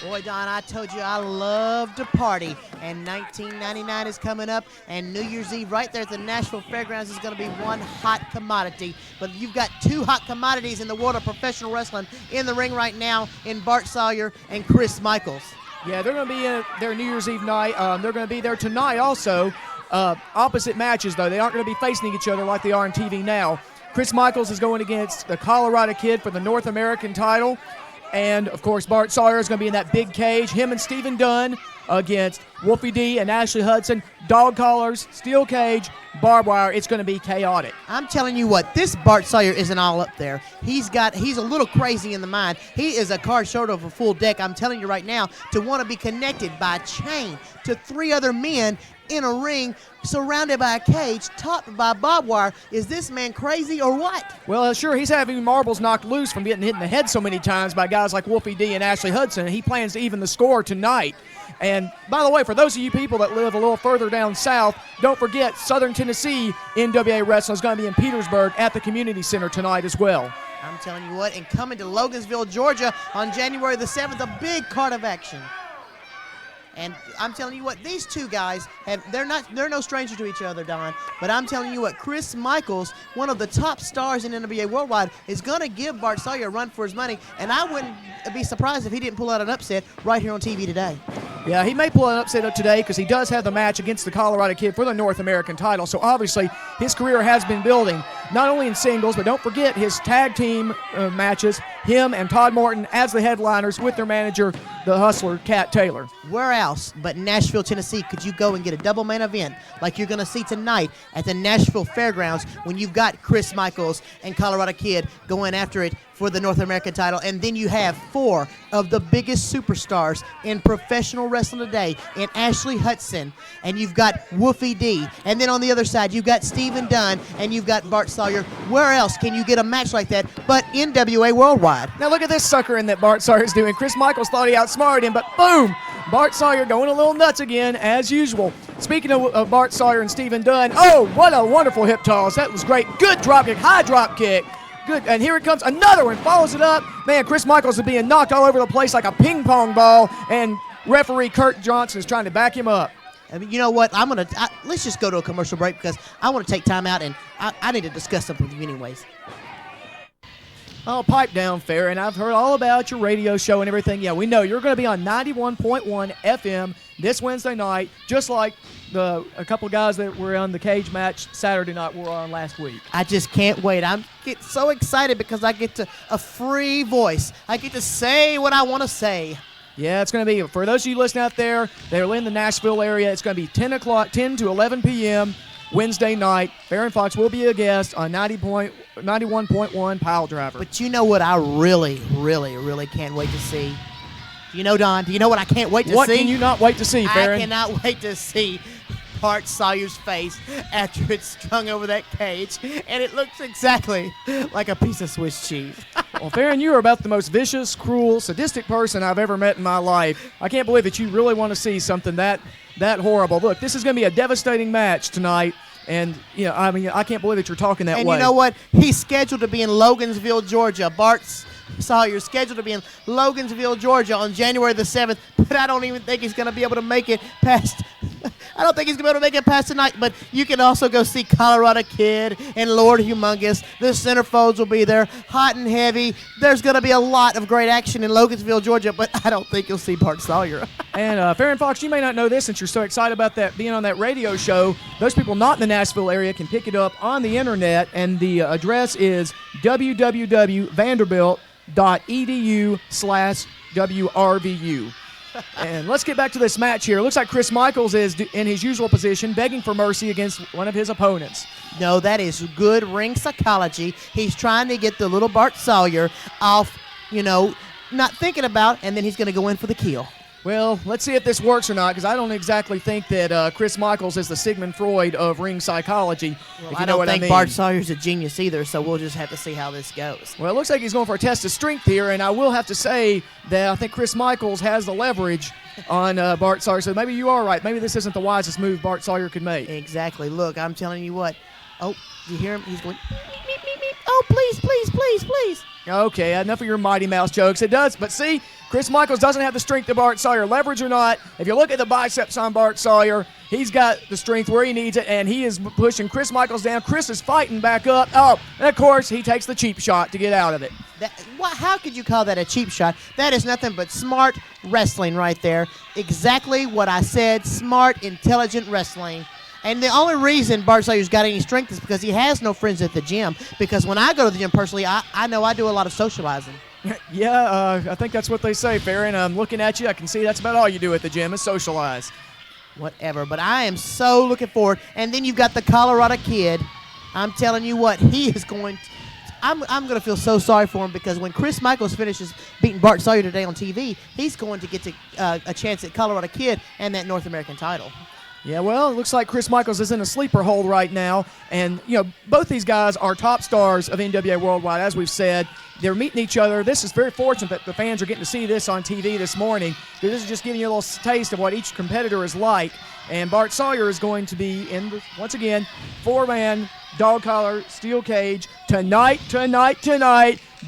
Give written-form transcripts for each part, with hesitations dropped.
Boy, Don, I told you I love to party, and 1999 is coming up, and New Year's Eve right there at the Nashville Fairgrounds is going to be one hot commodity. But you've got two hot commodities in the world of professional wrestling in the ring right now in Bart Sawyer and Chris Michaels. Yeah, they're going to be their New Year's Eve night. They're going to be there tonight also. Opposite matches, though. They aren't going to be facing each other like they are on TV now. Chris Michaels is going against the Colorado Kid for the North American title. And, of course, Bart Sawyer is going to be in that big cage. Him and Stephen Dunn against Wolfie D and Ashley Hudson. Dog collars, steel cage, barbed wire. It's going to be chaotic. I'm telling you what, this Bart Sawyer isn't all up there. He's a little crazy in the mind. He is a card short of a full deck. I'm telling you right now, to want to be connected by a chain to three other men in a ring surrounded by a cage topped by barbed wire. Is this man crazy or what? Well, sure, he's having marbles knocked loose from getting hit in the head so many times by guys like Wolfie D and Ashley Hudson. He plans to even the score tonight. And by the way, for those of you people that live a little further down south, don't forget Southern Tennessee NWA Wrestling is going to be in Petersburg at the Community Center tonight as well. I'm telling you what, and coming to Logan'sville, Georgia on January the 7th, a big card of action. And I'm telling you what, these two guys they're no stranger to each other, Don. But I'm telling you what, Chris Michaels, one of the top stars in NWA Worldwide, is going to give Bart Sawyer a run for his money. And I wouldn't be surprised if he didn't pull out an upset right here on TV today. Yeah, he may pull an upset up today because he does have the match against the Colorado Kid for the North American title. So obviously his career has been building, not only in singles, but don't forget his tag team matches, him and Todd Morton as the headliners with their manager, the Hustler, Cat Taylor. Where else but Nashville, Tennessee could you go and get a double main event like you're going to see tonight at the Nashville Fairgrounds when you've got Chris Michaels and Colorado Kid going after it for the North American title, and then you have four of the biggest superstars in professional wrestling today in Ashley Hudson, and you've got Wolfie D, and then on the other side you've got Stephen Dunn, and you've got Bart Sawyer. Where else can you get a match like that but NWA Worldwide? Now look at this sucker in that Bart Sawyer's doing. Chris Michaels thought he outsmarted him, but boom! Bart Sawyer going a little nuts again, as usual. Speaking of Bart Sawyer and Stephen Dunn, oh, what a wonderful hip toss. That was great. Good drop kick, high drop kick. Good, and here it comes, another one, follows it up. Man, Chris Michaels is being knocked all over the place like a ping pong ball, and referee Kurt Johnson is trying to back him up. I mean, you know what? Let's just go to a commercial break because I want to take time out, and I need to discuss something with you anyways. Oh, pipe down, Farron. I've heard all about your radio show and everything. Yeah, we know you're going to be on 91.1 FM this Wednesday night, just like a couple of guys that were on the cage match Saturday night were on last week. I just can't wait. I'm get so excited because I get a free voice. I get to say what I want to say. Yeah, it's going to be, for those of you listening out there that are in the Nashville area, it's going to be 10 to 11 p.m. Wednesday night. Farron Fox will be a guest on 91.1 Pile Driver. But you know what I really, really, really can't wait to see? Do you know, Don? Do you know what I can't wait to see? What can you not wait to see, Farron? I cannot wait to see Bart Sawyer's face after it's strung over that cage, and it looks exactly like a piece of Swiss cheese. Well, Farron, you are about the most vicious, cruel, sadistic person I've ever met in my life. I can't believe that you really want to see something that horrible. Look, this is going to be a devastating match tonight. And, you know, I mean, I can't believe that you're talking that way. And you know what? He's scheduled to be in Logan'sville, Georgia. Bart Sawyer's scheduled to be in Logan'sville, Georgia on January the 7th, but I don't even think he's going to be able to make it past I don't think he's going to be able to make it past tonight, but you can also go see Colorado Kid and Lord Humongous. The centerfolds will be there, hot and heavy. There's going to be a lot of great action in Logan'sville, Georgia, but I don't think you'll see Bart Sawyer. And Farron Fox, you may not know this since you're so excited about that being on that radio show. Those people not in the Nashville area can pick it up on the internet, and the address is www.vanderbilt.edu/WRVU. And let's get back to this match here. It looks like Chris Michaels is in his usual position, begging for mercy against one of his opponents. No, that is good ring psychology. He's trying to get the little Bart Sawyer off, not thinking about, and then he's going to go in for the kill. Well, let's see if this works or not, because I don't exactly think that Chris Michaels is the Sigmund Freud of ring psychology. Well, if you I know don't what think I mean. Bart Sawyer's a genius either, so we'll just have to see how this goes. Well, it looks like he's going for a test of strength here, and I will have to say that I think Chris Michaels has the leverage on Bart Sawyer, so maybe you are right. Maybe this isn't the wisest move Bart Sawyer could make. Exactly. Look, I'm telling you what. Oh, do you hear him? He's going, meep, meep, meep. Oh, please, please, please. please. Okay, enough of your Mighty Mouse jokes. It does, but see, Chris Michaels doesn't have the strength of Bart Sawyer. Leverage or not, if you look at the biceps on Bart Sawyer, he's got the strength where he needs it, and he is pushing Chris Michaels down. Chris is fighting back up. Oh, and of course, he takes the cheap shot to get out of it. How could you call that a cheap shot? That is nothing but smart wrestling right there. Exactly what I said, smart, intelligent wrestling. And the only reason Bart Sawyer's got any strength is because he has no friends at the gym. Because when I go to the gym personally, I know I do a lot of socializing. Yeah, I think that's what they say, Farron. I'm looking at you. I can see that's about all you do at the gym is socialize. Whatever, but I am so looking forward. And then you've got the Colorado Kid. I'm telling you what, he is going to, I'm going to feel so sorry for him because when Chris Michaels finishes beating Bart Sawyer today on TV, he's going to get to, a chance at Colorado Kid and that North American title. Yeah, well, it looks like Chris Michaels is in a sleeper hold right now. And, both these guys are top stars of NWA Worldwide, as we've said. They're meeting each other. This is very fortunate that the fans are getting to see this on TV this morning. This is just giving you a little taste of what each competitor is like. And Bart Sawyer is going to be in, once again, 4-man, dog collar, steel cage, tonight,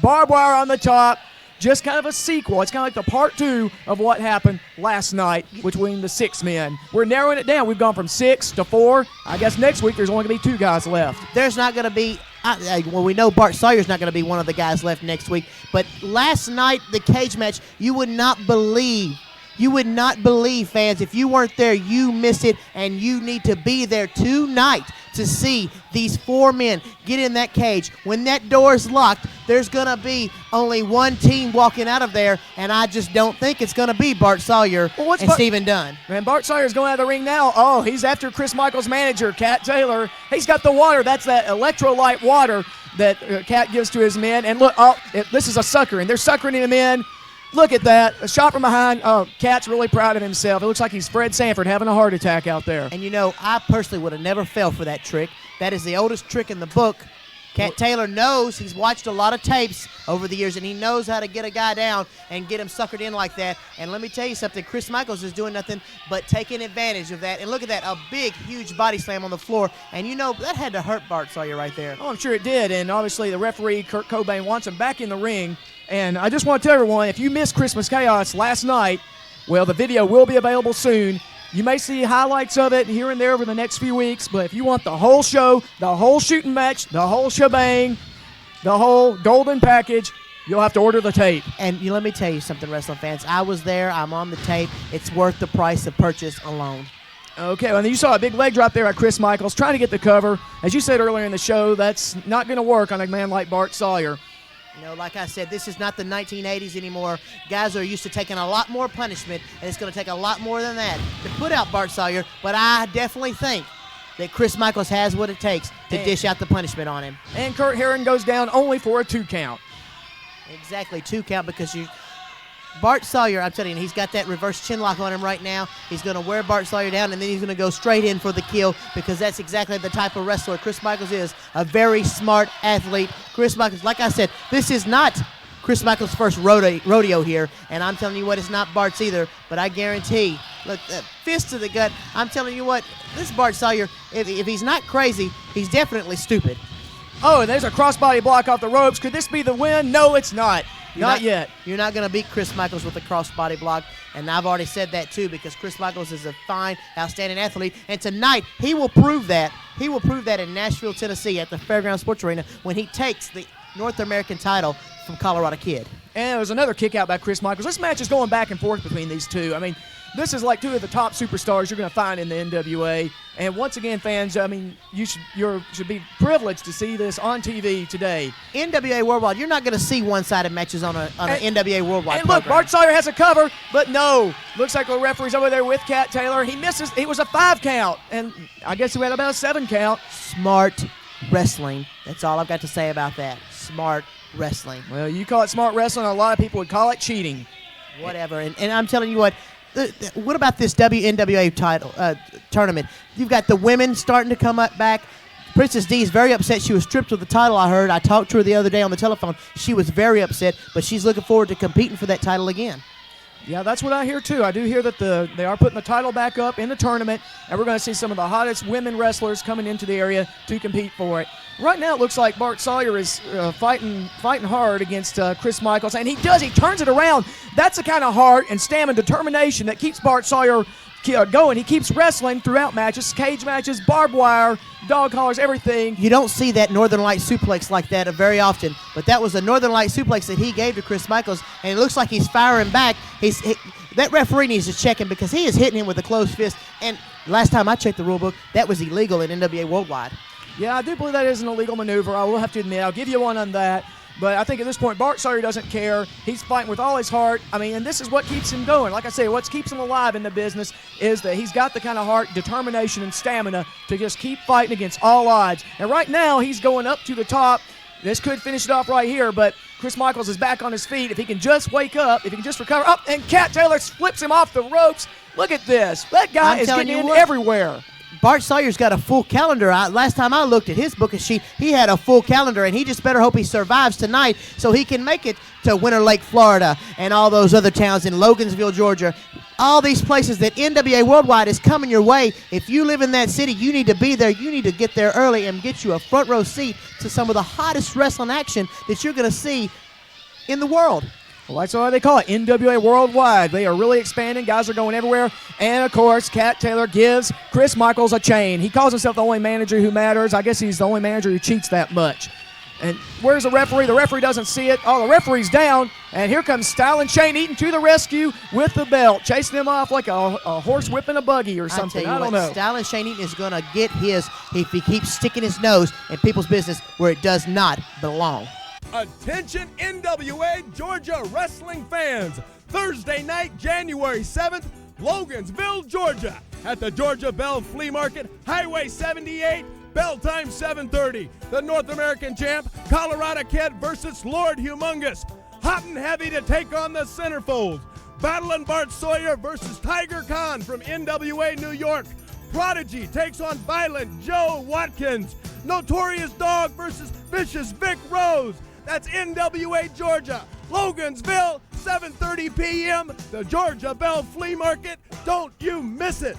barbed wire on the top. Just kind of a sequel. It's kind of like the part 2 of what happened last night between the 6 men. We're narrowing it down. We've gone from 6 to 4. I guess next week there's only going to be 2 guys left. There's not going to be, well, we know Bart Sawyer's not going to be one of the guys left next week. But last night, the cage match, you would not believe, fans, if you weren't there, you missed it, and you need to be there tonight to see these 4 men get in that cage. When that door is locked, there's going to be only one team walking out of there, and I just don't think it's going to be Bart Sawyer and Stephen Dunn. Man, Bart Sawyer's going out of the ring now. Oh, he's after Chris Michaels' manager, Cat Taylor. He's got the water. That's that electrolyte water that Cat gives to his men. And look, this is a sucker, and they're suckering him in. Look at that. A shot from behind. Oh, Cat's really proud of himself. It looks like he's Fred Sanford having a heart attack out there. And I personally would have never fell for that trick. That is the oldest trick in the book. Cat Taylor knows, he's watched a lot of tapes over the years, and he knows how to get a guy down and get him suckered in like that. And let me tell you something, Chris Michaels is doing nothing but taking advantage of that. And look at that, a big, huge body slam on the floor. And that had to hurt Bart Sawyer right there. Oh, I'm sure it did. And obviously the referee, Kurt Cobain, wants him back in the ring. And I just want to tell everyone, if you missed Christmas Chaos last night, well, the video will be available soon. You may see highlights of it here and there over the next few weeks, but if you want the whole show, the whole shooting match, the whole shebang, the whole golden package, you'll have to order the tape. And let me tell you something, wrestling fans. I was there. I'm on the tape. It's worth the price of purchase alone. Okay, well, you saw a big leg drop there at Chris Michaels trying to get the cover. As you said earlier in the show, that's not going to work on a man like Bart Sawyer. Like I said, this is not the 1980s anymore. Guys are used to taking a lot more punishment, and it's going to take a lot more than that to put out Bart Sawyer. But I definitely think that Chris Michaels has what it takes to dish out the punishment on him. And Kurt Herron goes down only for a 2 count. Exactly, 2 count because Bart Sawyer, I'm telling you, he's got that reverse chin lock on him right now. He's going to wear Bart Sawyer down, and then he's going to go straight in for the kill because that's exactly the type of wrestler Chris Michaels is, a very smart athlete. Chris Michaels, like I said, this is not Chris Michaels' first rodeo here, and I'm telling you what, it's not Bart's either, but I guarantee, look, fist to the gut, I'm telling you what, this Bart Sawyer, if he's not crazy, he's definitely stupid. Oh, and there's a crossbody block off the ropes. Could this be the win? No, it's not. Not yet. You're not going to beat Chris Michaels with a crossbody block, and I've already said that too because Chris Michaels is a fine, outstanding athlete, and tonight he will prove that. He will prove that in Nashville, Tennessee at the Fairgrounds Sports Arena when he takes the North American title from Colorado Kid. And there was another kick out by Chris Michaels. This match is going back and forth between these two. I mean, this is like 2 of the top superstars you're going to find in the NWA. And once again, fans, I mean, you should be privileged to see this on TV today. NWA Worldwide, you're not going to see one-sided matches on an NWA Worldwide And look, program. Bart Sawyer has a cover, but no. Looks like the referee's over there with Cat Taylor. He misses. It was a 5 count, and I guess he had about a 7 count. Smart wrestling. That's all I've got to say about that. Smart wrestling. Well, you call it smart wrestling. A lot of people would call it cheating. Whatever. And I'm telling you what about this WNWA title tournament? You've got the women starting to come up back. Princess D is very upset. She was stripped of the title, I heard. I talked to her the other day on the telephone. She was very upset, but she's looking forward to competing for that title again. Yeah, that's what I hear too. I do hear that they are putting the title back up in the tournament, and we're going to see some of the hottest women wrestlers coming into the area to compete for it. Right now, it looks like Bart Sawyer is fighting hard against Chris Michaels, and he does. He turns it around. That's the kind of heart and stamina, determination that keeps Bart Sawyer going. He keeps wrestling throughout matches, cage matches, barbed wire, dog collars, everything. You don't see that Northern Light suplex like that very often, but that was a Northern Light suplex that he gave to Chris Michaels, and it looks like he's firing back. That referee needs to check him because he is hitting him with a closed fist, and last time I checked the rule book, that was illegal in NWA Worldwide. Yeah, I do believe that is an illegal maneuver. I will have to admit. I'll give you one on that. But I think at this point, Bart Sawyer doesn't care. He's fighting with all his heart. I mean, and this is what keeps him going. Like I say, what keeps him alive in the business is that he's got the kind of heart, determination, and stamina to just keep fighting against all odds. And right now, he's going up to the top. This could finish it off right here, but Chris Michaels is back on his feet. If he can just wake up, if he can just recover. Up, and Cat Taylor flips him off the ropes. Look at this. That guy is getting in everywhere. Bart Sawyer's got a full calendar. Last time I looked at his booking sheet, he had a full calendar, and he just better hope he survives tonight so he can make it to Winter Lake, Florida, and all those other towns in Logan'sville, Georgia. All these places that NWA Worldwide is coming your way. If you live in that city, you need to be there. You need to get there early and get you a front row seat to some of the hottest wrestling action that you're going to see in the world. Well, that's why they call it NWA Worldwide. They are really expanding. Guys are going everywhere. And, of course, Cat Taylor gives Chris Michaels a chain. He calls himself the only manager who matters. I guess he's the only manager who cheats that much. And where's the referee? The referee doesn't see it. Oh, the referee's down. And here comes Style and Shane Eaton to the rescue with the belt, chasing them off like a horse whipping a buggy or something. I don't know. Style and Shane Eaton is going to get his if he keeps sticking his nose in people's business where it does not belong. Attention NWA Georgia wrestling fans. Thursday night, January 7th, Logan'sville, Georgia, at the Georgia Bell Flea Market, Highway 78, bell time 7:30. The North American champ, Colorado Kid versus Lord Humongous. Hot and heavy to take on the centerfolds. Battling Bart Sawyer versus Tiger Khan from NWA New York. Prodigy takes on Violent Joe Watkins. Notorious Dog versus Vicious Vic Rose. That's NWA Georgia, Logan'sville, 7:30 p.m., the Georgia Bell Flea Market. Don't you miss it.